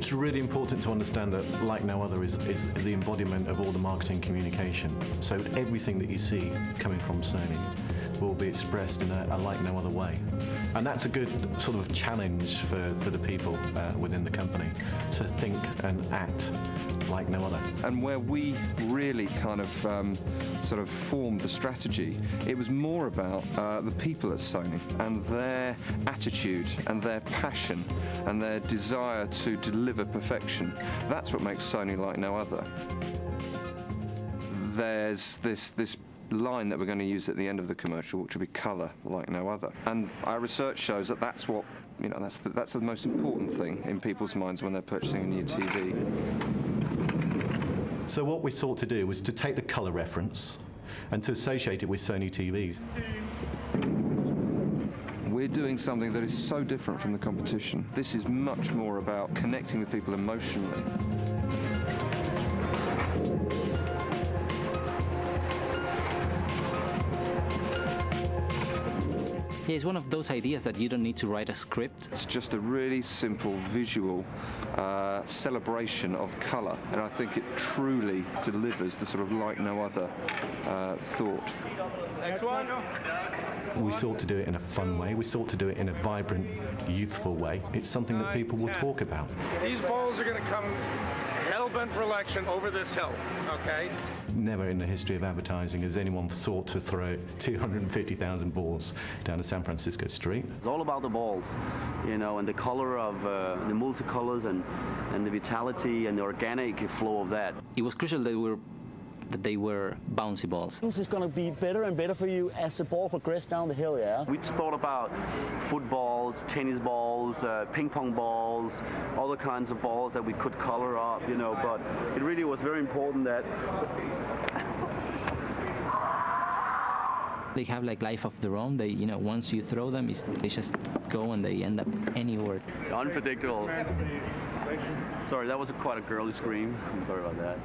It's really important to understand that Like No Other is the embodiment of all the marketing communication. So everything that you see coming from Sony will be expressed in a like no other way. And that's a good sort of challenge for the people within the company to think and act like no other. And where we really kind of sort of formed the strategy, it was more about the people at Sony and their attitude and their passion and their desire to deliver perfection. That's what makes Sony like no other. There's this line that we're going to use at the end of the commercial, which will be colour like no other. And our research shows that that's what, you know, that's the most important thing in people's minds when they're purchasing a new TV. So what we sought to do was to take the colour reference and to associate it with Sony TVs. We're doing something that is so different from the competition. This is much more about connecting with people emotionally. Yeah, it's one of those ideas that you don't need to write a script. It's just a really simple visual celebration of colour, and I think it truly delivers the sort of like no other thought. Next one. We sought to do it in a fun way. We sought to do it in a vibrant, youthful way. It's something that people will talk about. These balls are going to come hell-bent for election over this hill, okay? Never in the history of advertising has anyone sought to throw 250,000 balls down a San Francisco street. It's all about the balls, you know, and the color of the multicolors and the vitality and the organic flow of that. It was crucial that they were bouncy balls. This is going to be better and better for you as the ball progresses down the hill, yeah? We thought about footballs, tennis balls, ping pong balls, other kinds of balls that we could color up, you know, but it really was very important that they have like life of their own. They, you know, once you throw them, they just go and they end up anywhere. Unpredictable. Sorry, that was quite a girly scream. I'm sorry about that.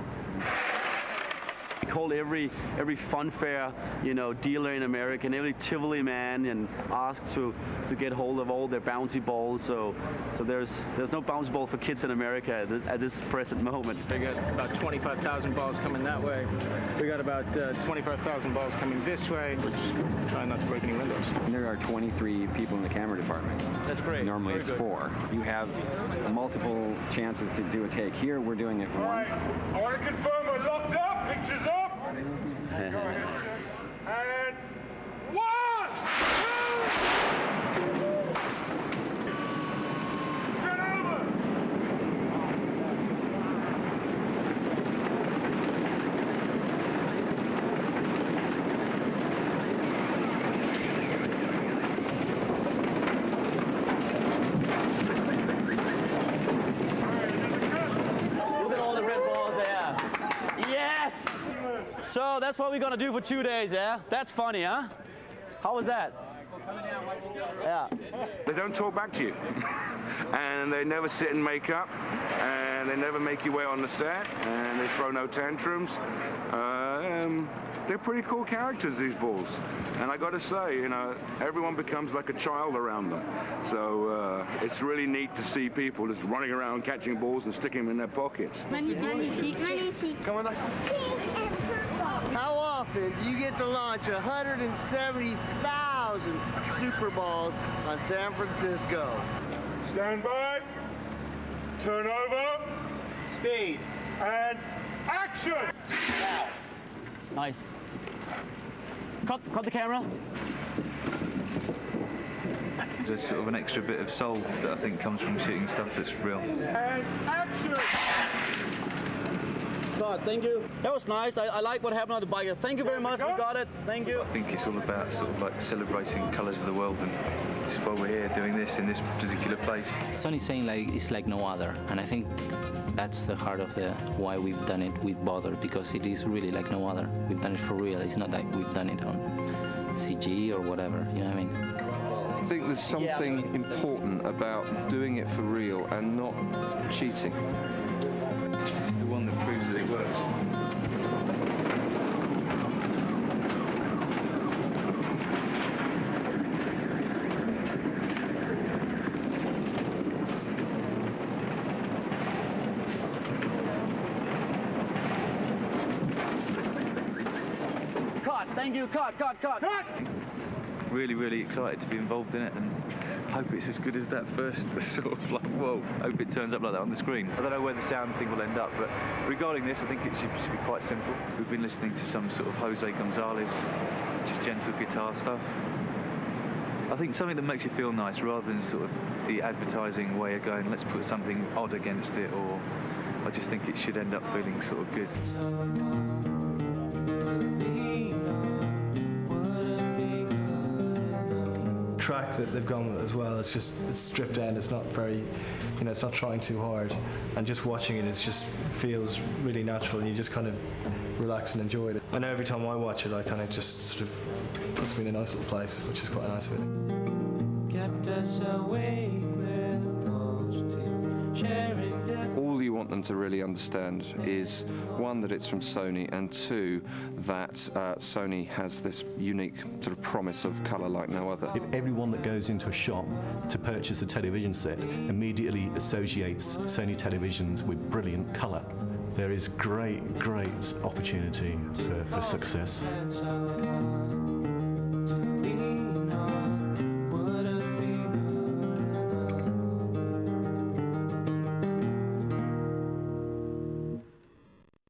Called every fun fair, you know, dealer in America and every Tivoli man and asked to get hold of all their bouncy balls. So there's no bouncy ball for kids in America at this present moment. They got about 25,000 balls coming that way. We got about 25,000 balls coming this way. We're just trying not to break any windows. There are 23 people in the camera department. That's great. Normally it's 4. You have multiple chances to do a take. Here we're doing it once. I want to confirm we're locked up. Pictures up. And 1, 2, get over. Look at all the red balls there. Yes! So that's what we're going to do for 2 days, yeah? That's funny, huh? How was that? Yeah. They don't talk back to you. And they never sit in makeup. And they never make you wait on the set. And they throw no tantrums. They're pretty cool characters, these balls. And I got to say, you know, everyone becomes like a child around them. So it's really neat to see people just running around catching balls and sticking them in their pockets. Magnifique. Magnifique. Come on. How often do you get to launch 170,000 Super Balls on San Francisco? Stand by. Turn over. Speed. And action. Nice. Cut the camera. There's sort of an extra bit of soul that I think comes from shooting stuff that's real. And action. God, thank you. That was nice. I like what happened on the bike. Thank you very much. We got it. Thank you. I think it's all about sort of like celebrating colours of the world, and this is why we're here doing this in this particular place. Sony's saying like it's like no other, and I think that's the heart of why we've done it with Bother, because it is really like no other. We've done it for real. It's not like we've done it on CG or whatever. You know what I mean? I think there's something important about doing it for real and not cheating. It's the one that proves that it works. showing you. Cut. Really, really excited to be involved in it, and hope it's as good as that first sort of like, whoa, hope it turns up like that on the screen. I don't know where the sound thing will end up, but regarding this, I think it should be quite simple. We've been listening to some sort of José Gonzales, just gentle guitar stuff. I think something that makes you feel nice, rather than sort of the advertising way of going, let's put something odd against it, or I just think it should end up feeling sort of good. Track that they've gone with as well, it's stripped down, it's not very, it's not trying too hard, and just watching it just feels really natural, and you just kind of relax and enjoy it. I know every time I watch it, I kind of just sort of puts me in a nice little place, which is quite a nice feeling. Kept us awake with sharing death. All you want them to really understand is, one, that it's from Sony, and two, that Sony has this unique sort of promise of colour like no other. If everyone that goes into a shop to purchase a television set immediately associates Sony televisions with brilliant colour, there is great opportunity for success.